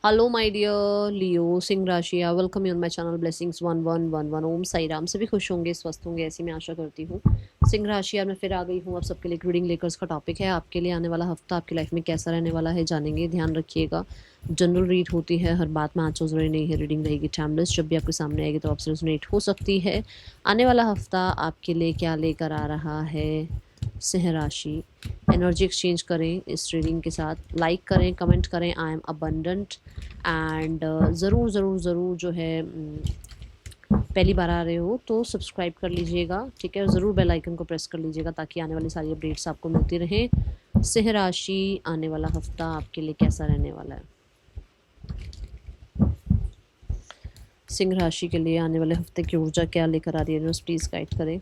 Hello my dear Leo सिंह राशिया, welcome you on my channel blessings 1111। Om Sai Ram. सभी खुश होंगे, स्वस्थ होंगे, ऐसी मैं आशा करती हूँ। सिंह राशिया मैं फिर आ गई हूँ आप सबके लिए रीडिंग लेकर। का टॉपिक है आपके लिए आने वाला हफ्ता आपकी लाइफ में कैसा रहने वाला है, जानेंगे। ध्यान रखिएगा, जनरल रीड होती है, हर बात में आंसर जरूरी नहीं है। रीडिंग रहेगी टाइमलेस, जब भी आपके सामने आएगी तो आपसे रेजोनेट हो सकती है। आने वाला हफ्ता आपके लिए क्या लेकर आ रहा है सिंह राशि। एनर्जी एक्सचेंज करें इस रीडिंग के साथ, लाइक करें, कमेंट करें। आई एम अबंडेंट एंड ज़रूर ज़रूर ज़रूर जो है पहली बार आ रहे हो तो सब्सक्राइब कर लीजिएगा, ठीक है। ज़रूर बेल आइकन को प्रेस कर लीजिएगा ताकि आने वाली सारी अपडेट्स आपको मिलती रहें। सिंह राशि, आने वाला हफ्ता आपके लिए कैसा रहने वाला है। सिंह राशि के लिए आने वाले हफ्ते की ऊर्जा क्या लेकर आ रही है, यूनिवर्स प्लीज़ गाइड करें।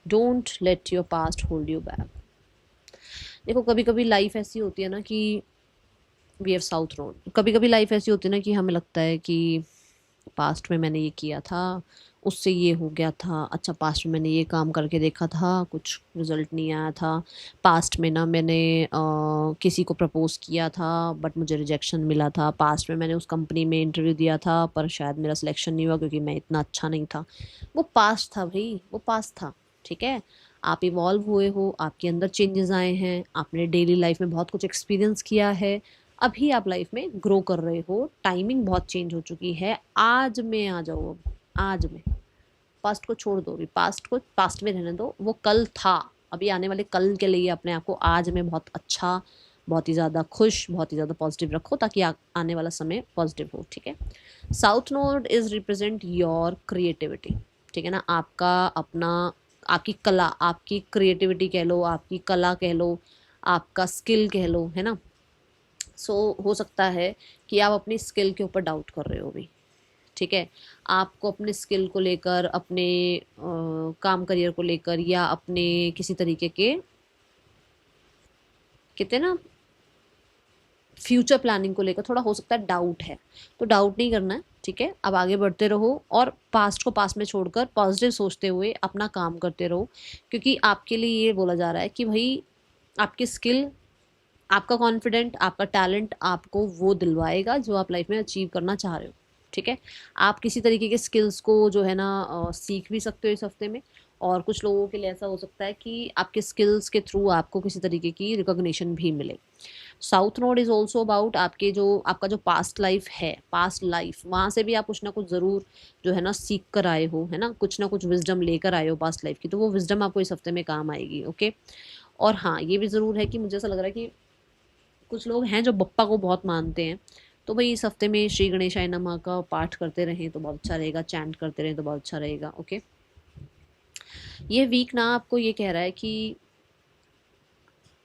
Don't let your past hold you back. देखो, कभी कभी लाइफ ऐसी होती है ना कि वी हैव साउथ रोड। कभी कभी लाइफ ऐसी होती है ना कि हमें लगता है कि पास्ट में मैंने ये किया था, उससे ये हो गया था। अच्छा, पास्ट में मैंने ये काम करके देखा था, कुछ रिजल्ट नहीं आया था। पास्ट में ना मैंने किसी को प्रपोज किया था बट मुझे रिजेक्शन मिला था। पास्ट में मैंने उस कंपनी में इंटरव्यू दिया था पर शायद मेरा सिलेक्शन नहीं हुआ क्योंकि मैं इतना अच्छा नहीं था। वो पास्ट था भाई, वो पास्ट था, ठीक है। आप इवॉल्व हुए हो, आपके अंदर चेंजेस आए हैं, आपने डेली लाइफ में बहुत कुछ एक्सपीरियंस किया है। अभी आप लाइफ में ग्रो कर रहे हो, टाइमिंग बहुत चेंज हो चुकी है। आज में आ जाओ, अब आज में। पास्ट को छोड़ दो, अभी पास्ट को पास्ट में रहने दो, वो कल था। अभी आने वाले कल के लिए अपने आप को आज में बहुत अच्छा, बहुत ही ज़्यादा खुश, बहुत ही ज़्यादा पॉजिटिव रखो ताकि आने वाला समय पॉजिटिव हो, ठीक है। South node is represent your creativity, ठीक है ना। आपका अपना, आपकी कला, आपकी क्रिएटिविटी कह लो, आपकी कला कह लो, आपका स्किल कह लो, है ना। हो सकता है कि आप अपनी स्किल के ऊपर डाउट कर रहे हो अभी, ठीक है। आपको अपने स्किल को लेकर, अपने काम करियर को लेकर या अपने किसी तरीके के, कहते हैं ना, फ्यूचर प्लानिंग को लेकर थोड़ा हो सकता है डाउट है। तो डाउट नहीं करना है, ठीक है। अब आगे बढ़ते रहो और पास्ट को पास्ट में छोड़कर पॉजिटिव सोचते हुए अपना काम करते रहो, क्योंकि आपके लिए ये बोला जा रहा है कि भाई आपकी स्किल, आपका कॉन्फिडेंट, आपका टैलेंट आपको वो दिलवाएगा जो आप लाइफ में अचीव करना चाह रहे हो, ठीक है। आप किसी तरीके के स्किल्स को जो है ना सीख भी सकते हो इस हफ्ते में। और कुछ लोगों के लिए ऐसा हो सकता है कि आपके स्किल्स के थ्रू आपको किसी तरीके की रिकॉग्निशन भी मिले। South node is also about आपके जो, आपका जो पास्ट लाइफ है, पास्ट लाइफ, वहाँ से भी आप कुछ ना कुछ ज़रूर जो है ना सीख कर आए हो, है ना। कुछ ना कुछ विजडम लेकर आए हो पास्ट लाइफ की, तो वो विजडम आपको इस हफ्ते में काम आएगी, ओके। और हाँ, ये भी ज़रूर है कि मुझे ऐसा लग रहा है कि कुछ लोग हैं जो बप्पा को बहुत मानते हैं, तो भाई इस हफ्ते में श्री गणेशाय नमः का पाठ करते रहें तो बहुत अच्छा रहेगा, चैंट करते रहें तो बहुत अच्छा रहेगा, ओके। ये वीक ना आपको ये कह रहा है कि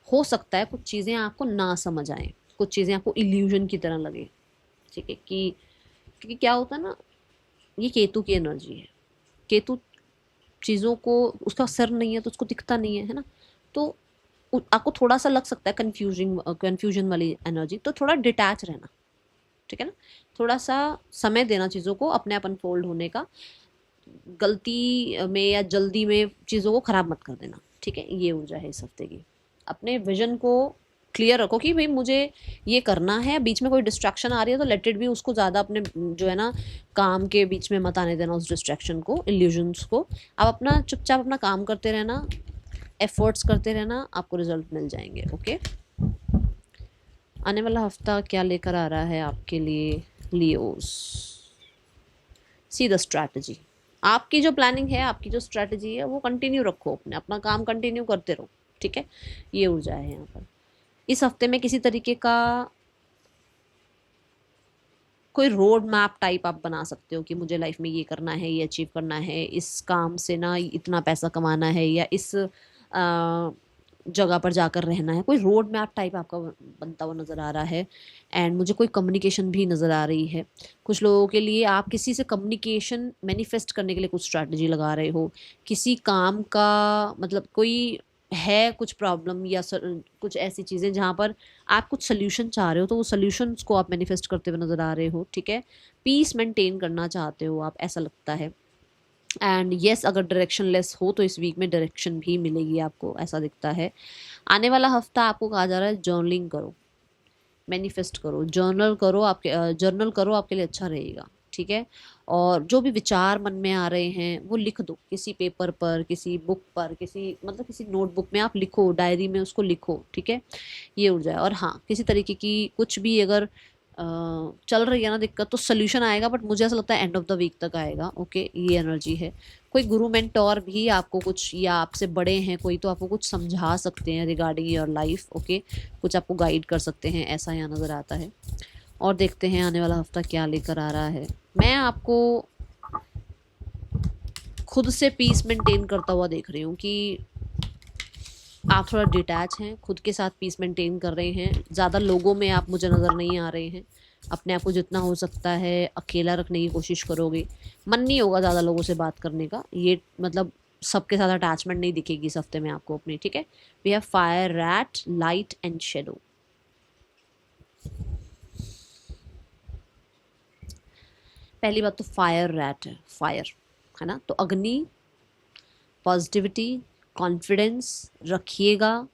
हो सकता है कुछ चीज़ें आपको ना समझ आए, कुछ चीज़ें आपको इल्यूजन की तरह लगे, ठीक है। कि क्योंकि क्या होता है ना, ये केतु की एनर्जी है। केतु चीज़ों को, उसका सर नहीं है तो उसको दिखता नहीं है, है ना। तो आपको थोड़ा सा लग सकता है कन्फ्यूजिंग, कन्फ्यूजन वाली एनर्जी, तो थोड़ा डिटैच रहना, ठीक है ना। थोड़ा सा समय देना चीज़ों को अपने आप अनफोल्ड होने का। गलती में या जल्दी में चीज़ों को ख़राब मत कर देना, ठीक है। ये ऊर्जा है इस हफ्ते की। अपने विजन को क्लियर रखो कि भाई मुझे ये करना है। बीच में कोई डिस्ट्रैक्शन आ रही है तो लेट इट बी, उसको ज़्यादा अपने जो है ना काम के बीच में मत आने देना, उस डिस्ट्रैक्शन को, इल्यूजन्स को। आप अपना चुपचाप अपना काम करते रहना, एफर्ट्स करते रहना, आपको रिजल्ट मिल जाएंगे, ओके। आने वाला हफ्ता क्या लेकर आ रहा है आपके लिए लियोस। See the strategy. आपकी जो प्लानिंग है, आपकी जो स्ट्रैटेजी है वो कंटिन्यू रखो, अपने अपना काम कंटिन्यू करते रहो, ठीक है। ये ऊर्जा है यहाँ पर। इस हफ्ते में किसी तरीके का कोई रोड मैप टाइप आप बना सकते हो कि मुझे लाइफ में ये करना है, ये अचीव करना है, इस काम से ना इतना पैसा कमाना है, या इस जगह पर जाकर रहना है। कोई रोड मैप टाइप आपका बनता हुआ नज़र आ रहा है। एंड मुझे कोई कम्युनिकेशन भी नज़र आ रही है। कुछ लोगों के लिए आप किसी से कम्युनिकेशन मैनिफेस्ट करने के लिए कुछ स्ट्रैटेजी लगा रहे हो। किसी काम का मतलब कोई है कुछ प्रॉब्लम या कुछ ऐसी चीज़ें जहाँ पर आप कुछ सोल्यूशन चाह रहे हो, तो वो सोल्यूशंस को आप मैनिफेस्ट करते हुए नज़र आ रहे हो, ठीक है। पीस मेंटेन करना चाहते हो आप, ऐसा लगता है। एंड येस, अगर डायरेक्शन लेस हो तो इस वीक में डायरेक्शन भी मिलेगी आपको, ऐसा दिखता है। आने वाला हफ्ता आपको कहा जा रहा है जर्नलिंग करो, मैनिफेस्ट करो, जर्नल करो, आपके लिए अच्छा रहेगा, ठीक है। और जो भी विचार मन में आ रहे हैं वो लिख दो किसी पेपर पर, किसी बुक पर, किसी मतलब किसी नोटबुक में आप लिखो, डायरी में उसको लिखो, ठीक है। ये उड़ जाए। और हाँ, किसी तरीके की कुछ भी अगर चल रही है ना दिक्कत, तो सोल्यूशन आएगा, बट मुझे ऐसा लगता है एंड ऑफ द वीक तक आएगा। ओके, ये एनर्जी है। कोई गुरु मेंटोर भी आपको कुछ, या आपसे बड़े हैं कोई, तो आपको कुछ समझा सकते हैं रिगार्डिंग योर लाइफ। ओके, कुछ आपको गाइड कर सकते हैं, ऐसा यहाँ नज़र आता है। और देखते हैं आने वाला हफ्ता क्या लेकर आ रहा है। मैं आपको खुद से पीस मेंटेन करता हुआ देख रही हूँ कि आप थोड़ा डिटैच हैं, खुद के साथ पीस मेंटेन कर रहे हैं। ज़्यादा लोगों में आप मुझे नज़र नहीं आ रहे हैं। अपने आप को जितना हो सकता है अकेला रखने की कोशिश करोगे। मन नहीं होगा ज़्यादा लोगों से बात करने का, ये मतलब सबके साथ अटैचमेंट नहीं दिखेगी इस हफ्ते में आपको अपनी, ठीक है। We have fire, rat, light and shadow. पहली बात तो फायर रैट है, फायर है ना, तो अग्नि, पॉजिटिविटी, कॉन्फिडेंस रखिएगा,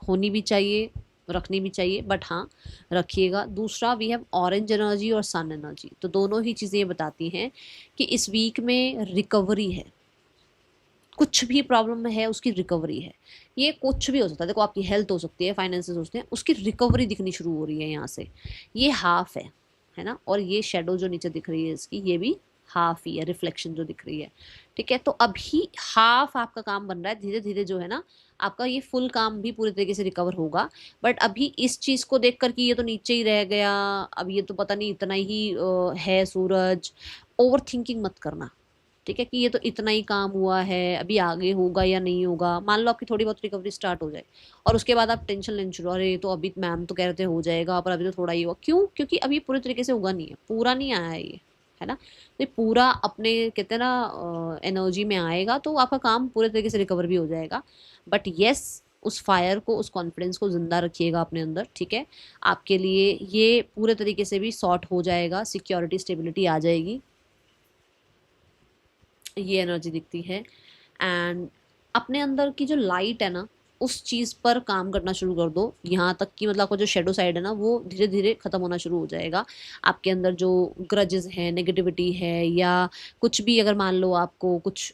होनी भी चाहिए, रखनी भी चाहिए, बट हाँ रखिएगा। दूसरा, वी हैव ऑरेंज एनर्जी और सन एनर्जी, तो दोनों ही चीज़ें ये बताती हैं कि इस वीक में रिकवरी है। कुछ भी प्रॉब्लम है उसकी रिकवरी है। ये कुछ भी हो सकता है, देखो आपकी हेल्थ हो सकती है, फाइनेंसेस हो सकते हैं, उसकी रिकवरी दिखनी शुरू हो रही है यहाँ से। ये हाफ है ना। और ये शेडो जो नीचे दिख रही है इसकी, ये भी हाफ ही है, रिफ्लेक्शन जो दिख रही है, ठीक है। तो अभी हाफ आपका काम बन रहा है, धीरे धीरे जो है ना आपका ये फुल काम भी पूरे तरीके से रिकवर होगा। बट अभी इस चीज़ को देख कर कि ये तो नीचे ही रह गया, अब ये तो पता नहीं इतना ही है सूरज, ओवर थिंकिंग मत करना, ठीक है। कि ये तो इतना ही काम हुआ है, अभी आगे होगा या नहीं होगा। मान लो आपकी थोड़ी बहुत रिकवरी स्टार्ट हो जाए और उसके बाद आप टेंशन लेने शुरू, अरे तो अभी मैम तो कह रहे थे हो जाएगा, पर अभी तो थोड़ा ही हुआ। क्यों? क्योंकि अभी पूरे तरीके से होगा नहीं है, पूरा नहीं आया है ये, है ना। तो ये पूरा अपने कहते हैं ना एनर्जी में आएगा तो आपका काम पूरे तरीके से रिकवर भी हो जाएगा। बट येस, उस फायर को, उस कॉन्फिडेंस को ज़िंदा रखिएगा अपने अंदर, ठीक है। आपके लिए ये पूरे तरीके से भी सॉर्ट हो जाएगा, सिक्योरिटी स्टेबिलिटी आ जाएगी, ये एनर्जी दिखती है। एंड अपने अंदर की जो लाइट है ना, उस चीज़ पर काम करना शुरू कर दो, यहाँ तक कि मतलब आपका जो शेडो साइड है ना वो धीरे धीरे ख़त्म होना शुरू हो जाएगा। आपके अंदर जो ग्रजेस है, नेगेटिविटी है, या कुछ भी अगर मान लो आपको कुछ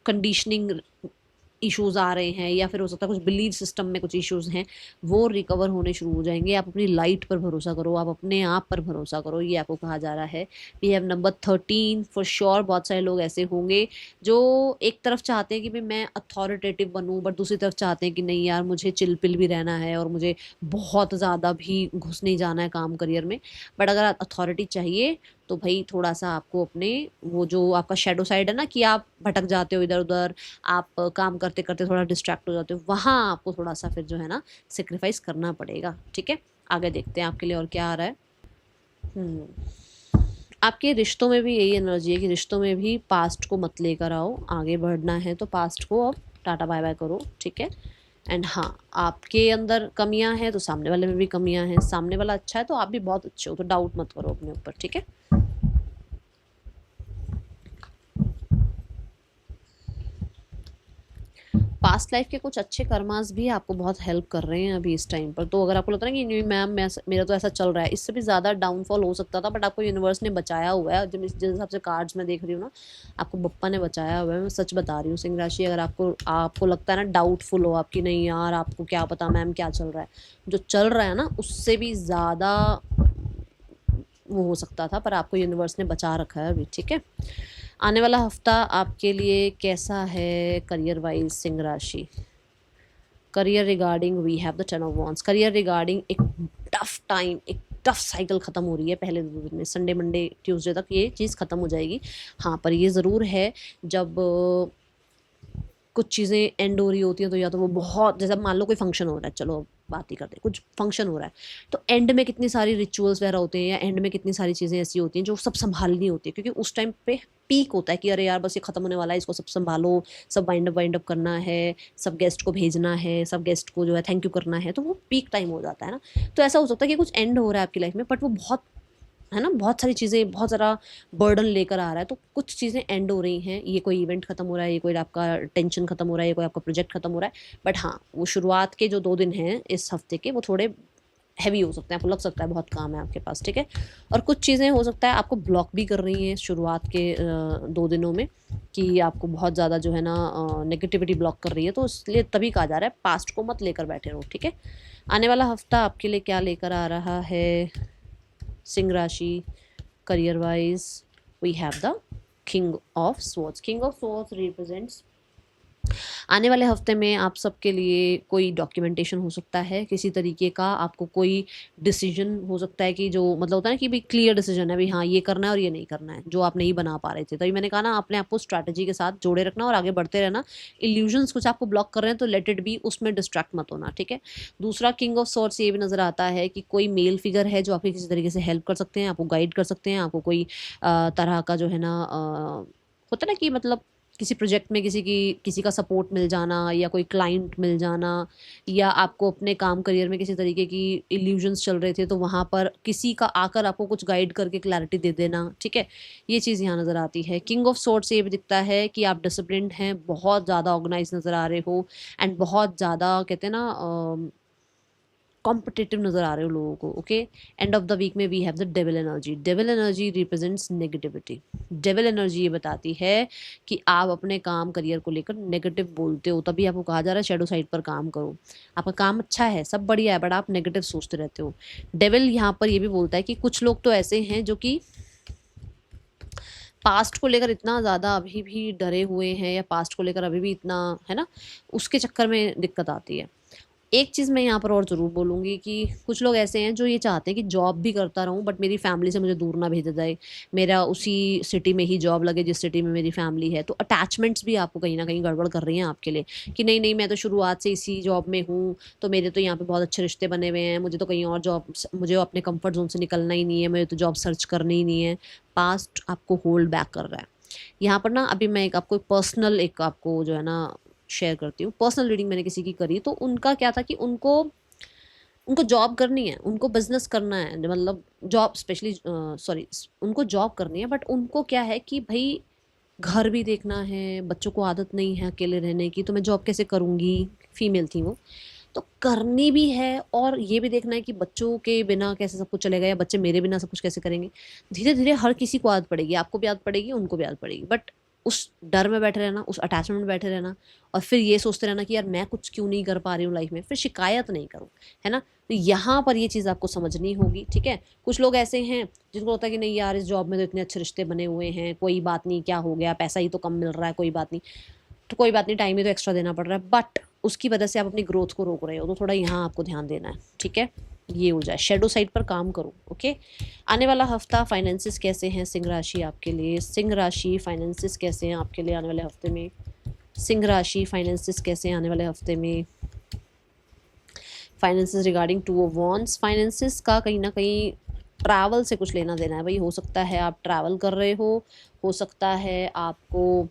कंडीशनिंग इश्यूज आ रहे हैं, या फिर हो सकता है कुछ बिलीव सिस्टम में कुछ इश्यूज हैं, वो रिकवर होने शुरू हो जाएंगे। आप अपनी लाइट पर भरोसा करो, आप अपने आप पर भरोसा करो, ये आपको कहा जा रहा है। We have number 13 for sure. बहुत सारे लोग ऐसे होंगे जो एक तरफ चाहते हैं कि भाई मैं अथॉरिटेटिव बनूं, बट दूसरी तरफ चाहते हैं कि नहीं यार मुझे चिल पिल भी रहना है और मुझे बहुत ज़्यादा भी घुस नहीं जाना है काम करियर में। बट अगर अथॉरिटी चाहिए तो भाई थोड़ा सा आपको अपने वो जो आपका शेडो साइड है ना, कि आप भटक जाते हो इधर उधर, आप काम करते करते थोड़ा डिस्ट्रैक्ट हो जाते हो, वहाँ आपको थोड़ा सा फिर जो है ना सेक्रीफाइस करना पड़ेगा, ठीक है। आगे देखते हैं आपके लिए और क्या आ रहा है। आपके रिश्तों में भी यही एनर्जी है कि रिश्तों में भी पास्ट को मत लेकर आओ, आगे बढ़ना है तो पास्ट को अब टाटा बाय बाय करो, ठीक है। एंड हाँ, आपके अंदर कमियां हैं तो सामने वाले में भी कमियां हैं। सामने वाला अच्छा है तो आप भी बहुत अच्छे हो, तो डाउट मत करो अपने ऊपर, ठीक है। पास्ट लाइफ के कुछ अच्छे कर्मास भी आपको बहुत हेल्प कर रहे हैं अभी इस टाइम पर। तो अगर आपको लगता है ना कि नहीं मैम मेरा तो ऐसा चल रहा है, इससे भी ज़्यादा डाउनफॉल हो सकता था, बट आपको यूनिवर्स ने बचाया हुआ है। जब जिस हिसाब से कार्ड्स में देख रही हूँ ना, आपको बप्पा ने बचाया हुआ है। मैं सच बता रही हूँ सिंह राशि, अगर आपको आपको लगता है ना डाउटफुल हो आपकी, नहीं यार आपको क्या पता मैम क्या चल रहा है, जो चल रहा है ना उससे भी ज़्यादा वो हो सकता था, पर आपको यूनिवर्स ने बचा रखा है अभी, ठीक है। आने वाला हफ्ता आपके लिए कैसा है करियर वाइज सिंह राशि? Career regarding we have the 10 of wands. Career regarding एक टफ टाइम, एक टफ साइकिल ख़त्म हो रही है पहले 2 दिन में, संडे मंडे ट्यूसडे तक ये चीज़ ख़त्म हो जाएगी। हाँ, पर ये ज़रूर है जब कुछ चीज़ें एंड हो रही होती हैं तो या तो वो बहुत, जैसे मान लो कोई फंक्शन हो रहा है, चलो बात ही करते हैं, कुछ फंक्शन हो रहा है तो एंड में कितनी सारी रिचुअल्स वगैरह होते हैं, या एंड में कितनी सारी चीज़ें ऐसी होती हैं जो सब संभालनी होती है, क्योंकि उस टाइम पे पीक होता है कि अरे यार बस ये ख़त्म होने वाला है, इसको सब संभालो, सब वाइंड अप करना है, सब गेस्ट को भेजना है, सब गेस्ट को जो है थैंक यू करना है, तो वो पीक टाइम हो जाता है ना। तो ऐसा हो सकता है कि कुछ एंड हो रहा है आपकी लाइफ में, बट वो बहुत है ना, बहुत सारी चीज़ें, बहुत ज़्यादा बर्डन लेकर आ रहा है, तो कुछ चीज़ें एंड हो रही हैं, ये कोई इवेंट खत्म हो रहा है, ये कोई आपका टेंशन खत्म हो रहा है, ये कोई आपका प्रोजेक्ट खत्म हो रहा है, बट हाँ, वो शुरुआत के जो 2 दिन हैं इस हफ्ते के, वो थोड़े हैवी हो सकते हैं, आपको लग सकता है बहुत काम है आपके पास, ठीक है। और कुछ चीज़ें हो सकता है आपको ब्लॉक भी कर रही हैं शुरुआत के 2 दिनों में, कि आपको बहुत ज़्यादा जो है ना नेगेटिविटी ब्लॉक कर रही है, तो इसलिए तभी कहा जा रहा है पास्ट को मत लेकर बैठे रहो, ठीक है। आने वाला हफ्ता आपके लिए क्या लेकर आ रहा है सिंह राशि career wise? We have the king of swords. King of swords represents आने वाले हफ्ते में आप सबके लिए कोई डॉक्यूमेंटेशन हो सकता है किसी तरीके का, आपको कोई डिसीजन हो सकता है कि जो मतलब होता है ना कि भाई क्लियर डिसीजन है, भाई हाँ ये करना है और ये नहीं करना है, जो आप नहीं बना पा रहे थे। तभी मैंने कहा ना, अपने आप को स्ट्रैटेजी के साथ जोड़े रखना और आगे बढ़ते रहना। इल्यूजन्स कुछ आपको ब्लॉक कर रहे हैं तो लेट इट बी, उसमें डिस्ट्रैक्ट मत होना, ठीक है। दूसरा, किंग ऑफ सॉर्ड्स ये भी नज़र आता है कि कोई मेल फिगर है जो आपकी किसी तरीके से हेल्प कर सकते हैं, आपको गाइड कर सकते हैं, आपको कोई तरह का जो है ना होता है ना कि मतलब किसी प्रोजेक्ट में किसी का सपोर्ट मिल जाना, या कोई क्लाइंट मिल जाना, या आपको अपने काम करियर में किसी तरीके की इल्यूजन्स चल रहे थे तो वहाँ पर किसी का आकर आपको कुछ गाइड करके क्लैरिटी दे देना, ठीक है। ये चीज़ यहाँ नज़र आती है। किंग ऑफ सोर्ड्स से ये भी दिखता है कि आप डिसिप्लिन्ड हैं, बहुत ज़्यादा ऑर्गेनाइज नज़र आ रहे हो, एंड बहुत ज़्यादा कहते हैं ना कॉम्पिटिटिव नज़र आ रहे हो लोगों को, okay. End of the week में we have the devil energy. Devil energy represents negativity. Devil energy ये बताती है कि आप अपने काम करियर को लेकर नेगेटिव बोलते हो, तभी आपको कहा जा रहा है शेडो साइड पर काम करो। आपका काम अच्छा है, सब बढ़िया है, बट आप नेगेटिव सोचते रहते हो। डेविल यहाँ पर ये भी बोलता है कि कुछ लोग तो ऐसे हैं जो कि पास्ट को लेकर इतना ज़्यादा अभी भी डरे हुए हैं, या पास्ट को लेकर अभी भी इतना, है ना, उसके चक्कर में दिक्कत आती है। एक चीज़ मैं यहाँ पर और ज़रूर बोलूँगी कि कुछ लोग ऐसे हैं जो ये चाहते हैं कि जॉब भी करता रहूँ, बट मेरी फैमिली से मुझे दूर ना भेजा जाए, मेरा उसी सिटी में ही जॉब लगे जिस सिटी में मेरी फैमिली है। तो अटैचमेंट्स भी आपको कहीं न कहीं गड़बड़ कर रही हैं आपके लिए, कि नहीं, नहीं मैं तो शुरुआत से इसी जॉब में हूँ, तो मेरे तो यहाँ पे बहुत अच्छे रिश्ते बने हुए हैं, मुझे तो कहीं और मुझे अपने कम्फर्ट ज़ोन से निकलना ही नहीं है, मुझे तो जॉब सर्च करनी ही नहीं है। पास्ट आपको होल्ड बैक कर रहा है। यहाँ पर ना अभी मैं आपको एक आपको जो है ना शेयर करती हूँ। पर्सनल रीडिंग मैंने किसी की करी, तो उनका क्या था कि उनको उनको जॉब करनी है, उनको बिजनेस करना है, मतलब जॉब स्पेशली सॉरी, उनको जॉब करनी है, बट उनको क्या है कि भाई घर भी देखना है, बच्चों को आदत नहीं है अकेले रहने की, तो मैं जॉब कैसे करूँगी। फीमेल थी वो, तो करनी भी है और ये भी देखना है कि बच्चों के बिना कैसे सब कुछ चलेगा, या बच्चे मेरे बिना सब कुछ कैसे करेंगे। धीरे धीरे हर किसी को आदत पड़ेगी, आपको भी आदत पड़ेगी, उनको भी आदत पड़ेगी, बट उस डर में बैठे रहना, उस अटैचमेंट में बैठे रहना, और फिर ये सोचते रहना कि यार मैं कुछ क्यों नहीं कर पा रही हूँ लाइफ में, फिर शिकायत नहीं करूँ, है ना। तो यहाँ पर ये चीज़ आपको समझनी होगी, ठीक है। कुछ लोग ऐसे हैं जिनको होता है कि नहीं यार, इस जॉब में तो इतने अच्छे रिश्ते बने हुए हैं, कोई बात नहीं, क्या हो गया, पैसा ही तो कम मिल रहा है, कोई बात नहीं, तो कोई बात नहीं, टाइम ही तो एक्स्ट्रा देना पड़ रहा है, बट उसकी वजह से आप अपनी ग्रोथ को रोक रहे हो, तो थोड़ा यहाँ आपको ध्यान देना है, ठीक है। ये हो जाए, शेडो साइड पर काम करो, ओके। आने वाला हफ्ता फाइनेंसिस कैसे हैं सिंह राशि आपके लिए? सिंह राशि फाइनेंसिस कैसे हैं आपके लिए आने वाले हफ्ते में? सिंह राशि फाइनेंसिस कैसे हैं आने वाले हफ्ते में? Finances regarding 2 of wands. Finances का कहीं ना कहीं ट्रैवल से कुछ लेना देना है भाई। हो सकता है आप ट्रैवल कर रहे हो सकता है आपको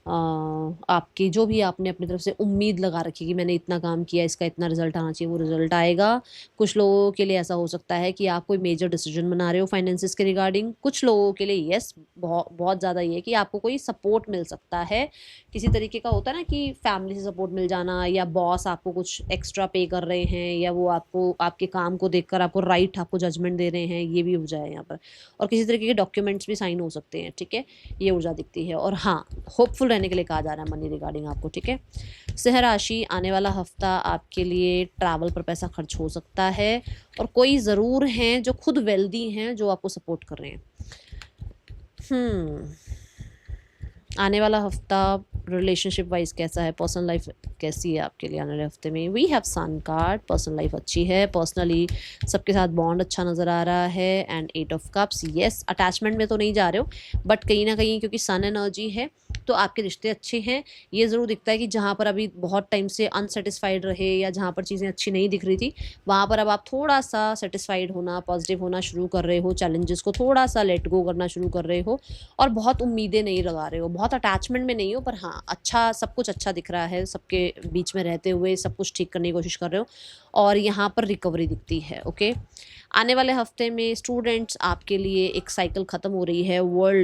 आपकी जो भी आपने अपनी तरफ से उम्मीद लगा रखी कि मैंने इतना काम किया, इसका इतना रिजल्ट आना चाहिए, वो रिजल्ट आएगा। कुछ लोगों के लिए ऐसा हो सकता है कि आप कोई मेजर डिसीजन बना रहे हो फाइनेंसिस के रिगार्डिंग। कुछ लोगों के लिए यस, बहुत बहुत ज़्यादा ये कि आपको कोई सपोर्ट मिल सकता है किसी तरीके का। होता है ना कि फैमिली से सपोर्ट मिल जाना, या बॉस आपको कुछ एक्स्ट्रा पे कर रहे हैं, या वो आपको आपके काम को देखकर आपको जजमेंट दे रहे हैं, ये भी हो जाए यहाँ पर। और किसी तरीके के डॉक्यूमेंट्स भी साइन हो सकते हैं, ठीक है। ये ऊर्जा दिखती है। और हाँ, होपफुल रहने के लिए कहा जा रहा है मनी रिगार्डिंग आपको, ठीक है। सिंह राशि, आने वाला हफ्ता आपके लिए ट्रैवल पर पैसा खर्च हो सकता है, और कोई ज़रूर हैं जो खुद वेल्दी हैं जो आपको सपोर्ट कर रहे हैं। आने वाला हफ्ता रिलेशनशिप वाइज कैसा है? पर्सनल लाइफ कैसी है आपके लिए आने वाले हफ्ते में? We have sun card. Personal life अच्छी है, पर्सनली सबके साथ बॉन्ड अच्छा नज़र आ रहा है। And 8 of cups, yes attachment में तो नहीं जा रहे हो, बट कहीं ना कहीं क्योंकि सन एनर्जी है तो आपके रिश्ते अच्छे हैं। ये ज़रूर दिखता है कि जहाँ पर अभी बहुत टाइम से अनसेटिस्फाइड रहे, या जहाँ पर चीज़ें अच्छी नहीं दिख रही थी, वहाँ पर अब आप थोड़ा सा सेटिस्फाइड होना, पॉजिटिव होना शुरू कर रहे हो, चैलेंजेस को थोड़ा सा लेट गो करना शुरू कर रहे हो, और बहुत उम्मीदें नहीं लगा रहे हो, बहुत अटैचमेंट में नहीं हो, पर हाँ अच्छा, सब कुछ अच्छा दिख रहा है, सबके बीच में रहते हुए सब कुछ ठीक करने की कोशिश कर रहे हो, और यहाँ पर रिकवरी दिखती है, ओके। आने वाले हफ्ते में स्टूडेंट्स आपके लिए एक साइकिल ख़त्म हो रही है।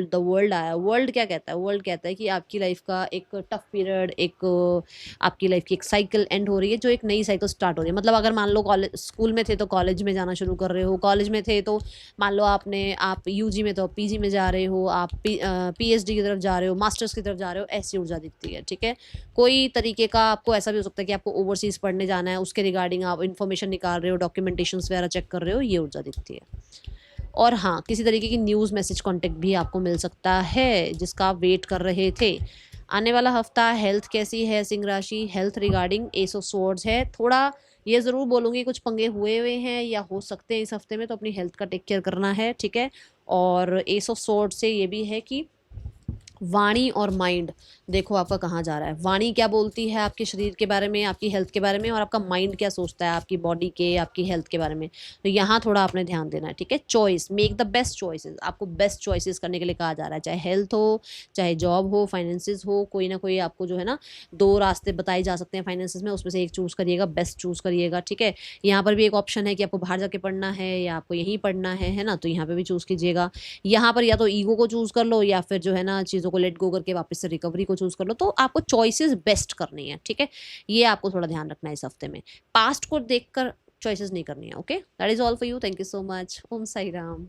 द वर्ल्ड आया। वर्ल्ड क्या कहता है? वर्ल्ड कहता है कि आपकी लाइफ का एक टफ पीरियड, एक आपकी लाइफ की एक साइकिल एंड हो रही है, जो एक नई साइकिल स्टार्ट हो रही है। मतलब अगर मान लो कॉलेज स्कूल में थे तो कॉलेज में जाना शुरू कर रहे हो, कॉलेज में थे तो मान लो आप यूजी में तो पीजी में जा रहे हो, आप पीएचडी की तरफ जा रहे हो, मास्टर्स की तरफ जा रहे हो, ऐसी ऊर्जा दिखती है। ठीक है, कोई तरीके का आपको ऐसा भी हो सकता है कि आपको ओवरसीज़ पढ़ने जाना है, उसके रिगार्डिंग आप इन्फॉर्मेशन निकाल रहे हो, डॉक्यूमेंटेशंस वगैरह चेक कर रहे हो, ये ऊर्जा दिखती है। और हाँ, किसी तरीके की न्यूज़ मैसेज कॉन्टेक्ट भी आपको मिल सकता है जिसका आप वेट कर रहे थे। आने वाला हफ्ता हेल्थ कैसी है सिंह राशि? Health regarding S of swords है। थोड़ा ये ज़रूर बोलूँगी कुछ पंगे हुए हैं या हो सकते हैं इस हफ्ते में, तो अपनी हेल्थ का टेक केयर करना है। ठीक है, और एस ऑफ स्वॉर्ड्स से ये भी है कि वाणी और माइंड, देखो आपका कहाँ जा रहा है। वाणी क्या बोलती है आपके शरीर के बारे में, आपकी हेल्थ के बारे में, और आपका माइंड क्या सोचता है आपकी बॉडी के, आपकी हेल्थ के बारे में। तो यहाँ थोड़ा आपने ध्यान देना है। ठीक है, choice, make the best choices. आपको बेस्ट चॉइसेस करने के लिए कहा जा रहा है, चाहे हेल्थ हो, चाहे जॉब हो, फाइनेंसिस हो, कोई ना कोई आपको जो है ना 2 रास्ते बताए जा सकते हैं फाइनेंसिस में, उसमें से एक चूज़ करिएगा, बेस्ट चूज़ करिएगा। ठीक है, यहाँ पर भी एक ऑप्शन है कि आपको बाहर जाके पढ़ना है या आपको यहीं पढ़ना है ना, तो यहाँ पे भी चूज़ कीजिएगा। यहाँ पर या तो ईगो को चूज़ कर लो या फिर जो है ना चीज़ों को लेट गो करके वापस से रिकवरी को चूज़ कर लो। तो आपको चॉइसेस बेस्ट करनी है। ठीक है, ये आपको थोड़ा ध्यान रखना है इस हफ्ते में। पास्ट को देखकर चॉइसेस नहीं करनी है। Okay, that is all for you. Thank you so much. Om Sai Ram.